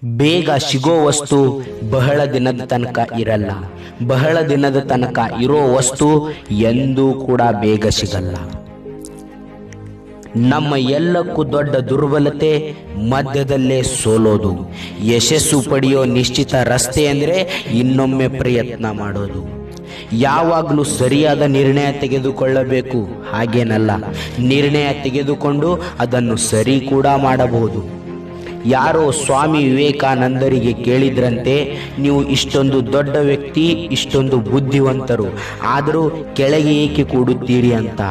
ಬೇಗ ಸಿಗೋ ವಸ್ತು ಬಹಳ ದಿನದ ತನಕ ಇರಲ್ಲ. ಬಹಳ ದಿನದ ತನಕ ಇರೋ ವಸ್ತು ಎಂದೂ ಕೂಡ ಬೇಗ ಸಿಗಲ್ಲ. ನಮ್ಮ ಎಲ್ಲಕ್ಕೂ ದೊಡ್ಡ ದುರ್ಬಲತೆ ಮಧ್ಯದಲ್ಲೇ ಸೋಲೋದು. ಯಶಸ್ಸು ಪಡೆಯೋ ನಿಶ್ಚಿತ ರಸ್ತೆ ಅಂದರೆ ಇನ್ನೊಮ್ಮೆ ಪ್ರಯತ್ನ ಮಾಡೋದು. ಯಾವಾಗಲೂ ಸರಿಯಾದ ನಿರ್ಣಯ ತೆಗೆದುಕೊಳ್ಳಬೇಕು ಹಾಗೇನಲ್ಲ, ನಿರ್ಣಯ ತೆಗೆದುಕೊಂಡು ಅದನ್ನು ಸರಿ ಕೂಡ ಮಾಡಬಹುದು. ಯಾರೋ ಸ್ವಾಮಿ ವಿವೇಕಾನಂದರಿಗೆ ಕೇಳಿದ್ರಂತೆ, ನೀವು ಇಷ್ಟೊಂದು ದೊಡ್ಡ ವ್ಯಕ್ತಿ, ಇಷ್ಟೊಂದು ಬುದ್ಧಿವಂತರು, ಆದರೂ ಕೆಳಗೆ ಏಕೆ ಕೂಡುತ್ತೀರಿ ಅಂತ.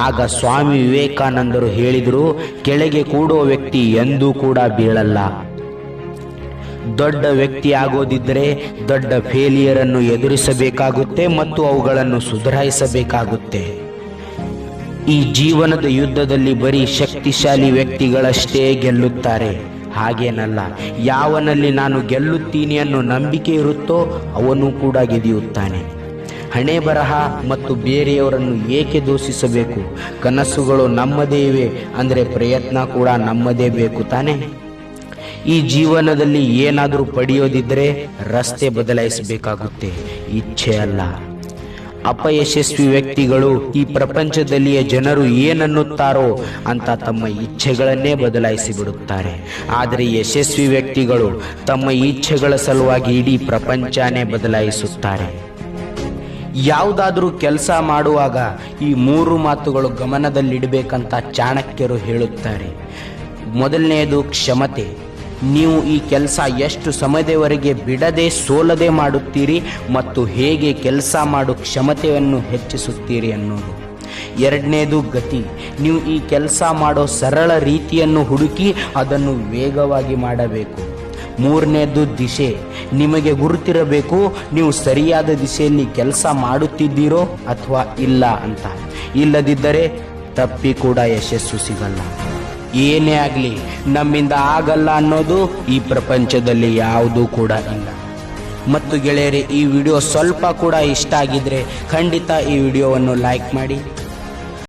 ಆಗ ಸ್ವಾಮಿ ವಿವೇಕಾನಂದರು ಹೇಳಿದರು, ಕೆಳಗೆ ಕೂಡೋ ವ್ಯಕ್ತಿ ಎಂದೂ ಕೂಡ ಬೀಳಲ್ಲ. ದೊಡ್ಡ ವ್ಯಕ್ತಿ ಆಗೋದಿದ್ದರೆ ದೊಡ್ಡ ಫೇಲಿಯರನ್ನು ಎದುರಿಸಬೇಕಾಗುತ್ತೆ ಮತ್ತು ಅವುಗಳನ್ನು ಸುಧಾರಿಸಬೇಕಾಗುತ್ತೆ. ಈ ಜೀವನದ ಯುದ್ಧದಲ್ಲಿ ಬರೀ ಶಕ್ತಿಶಾಲಿ ವ್ಯಕ್ತಿಗಳಷ್ಟೇ ಗೆಲ್ಲುತ್ತಾರೆ ಹಾಗೇನಲ್ಲ. ಯಾವನಲ್ಲಿ ನಾನು ಗೆಲ್ಲುತ್ತೀನಿ ಅನ್ನೋ ನಂಬಿಕೆ ಇರುತ್ತೋ ಅವನು ಕೂಡ ಗೆದಿಯುತ್ತಾನೆ. ಹಣೆ ಬರಹ ಮತ್ತು ಬೇರೆಯವರನ್ನು ಏಕೆ ದೂಷಿಸಬೇಕು? ಕನಸುಗಳು ನಮ್ಮದೇ ಇವೆ ಅಂದರೆ ಪ್ರಯತ್ನ ಕೂಡ ನಮ್ಮದೇ ಬೇಕು ತಾನೆ. ಈ ಜೀವನದಲ್ಲಿ ಏನಾದರೂ ಪಡೆಯೋದಿದ್ದರೆ ರಸ್ತೆ ಬದಲಾಯಿಸಬೇಕಾಗುತ್ತೆ, ಇಚ್ಛೆ ಅಲ್ಲ. ಅಪಯಶಸ್ವಿ ವ್ಯಕ್ತಿಗಳು ಈ ಪ್ರಪಂಚದಲ್ಲಿಯ ಜನರು ಏನನ್ನುತ್ತಾರೋ ಅಂತ ತಮ್ಮ ಇಚ್ಛೆಗಳನ್ನೇ ಬದಲಾಯಿಸಿ ಬಿಡುತ್ತಾರೆ. ಆದರೆ ಯಶಸ್ವಿ ವ್ಯಕ್ತಿಗಳು ತಮ್ಮ ಇಚ್ಛೆಗಳ ಸಲುವಾಗಿ ಇಡೀ ಪ್ರಪಂಚನೇ ಬದಲಾಯಿಸುತ್ತಾರೆ. ಯಾವುದಾದ್ರೂ ಕೆಲಸ ಮಾಡುವಾಗ ಈ 3 ಮಾತುಗಳು ಗಮನದಲ್ಲಿಡಬೇಕಂತ ಚಾಣಕ್ಯರು ಹೇಳುತ್ತಾರೆ. ಮೊದಲನೆಯದು ಕ್ಷಮತೆ. ನೀವು ಈ ಕೆಲಸ ಎಷ್ಟು ಸಮಯದವರೆಗೆ ಬಿಡದೆ ಸೋಲದೆ ಮಾಡುತ್ತೀರಿ ಮತ್ತು ಹೇಗೆ ಕೆಲಸ ಮಾಡೋ ಕ್ಷಮತೆಯನ್ನು ಹೆಚ್ಚಿಸುತ್ತೀರಿ ಅನ್ನೋದು. ಎರಡನೇದು ಗತಿ. ನೀವು ಈ ಕೆಲಸ ಮಾಡೋ ಸರಳ ರೀತಿಯನ್ನು ಹುಡುಕಿ ಅದನ್ನು ವೇಗವಾಗಿ ಮಾಡಬೇಕು. ಮೂರನೇದು ದಿಶೆ. ನಿಮಗೆ ಗುರುತಿರಬೇಕು ನೀವು ಸರಿಯಾದ ದಿಶೆಯಲ್ಲಿ ಕೆಲಸ ಮಾಡುತ್ತಿದ್ದೀರೋ ಅಥವಾ ಇಲ್ಲ ಅಂತ. ಇಲ್ಲದಿದ್ದರೆ ತಪ್ಪಿ ಕೂಡ ಯಶಸ್ಸು ಸಿಗಲ್ಲ. ಏನೇ ಆಗಲಿ ನಮ್ಮಿಂದ ಆಗಲ್ಲ ಅನ್ನೋದು ಈ ಪ್ರಪಂಚದಲ್ಲಿ ಯಾವುದೂ ಕೂಡ ಇಲ್ಲ. ಮತ್ತು ಗೆಳೆಯರೇ, ಈ ವಿಡಿಯೋ ಸ್ವಲ್ಪ ಕೂಡ ಇಷ್ಟ ಆಗಿದ್ರೆ ಖಂಡಿತ ಈ ವಿಡಿಯೋವನ್ನು ಲೈಕ್ ಮಾಡಿ.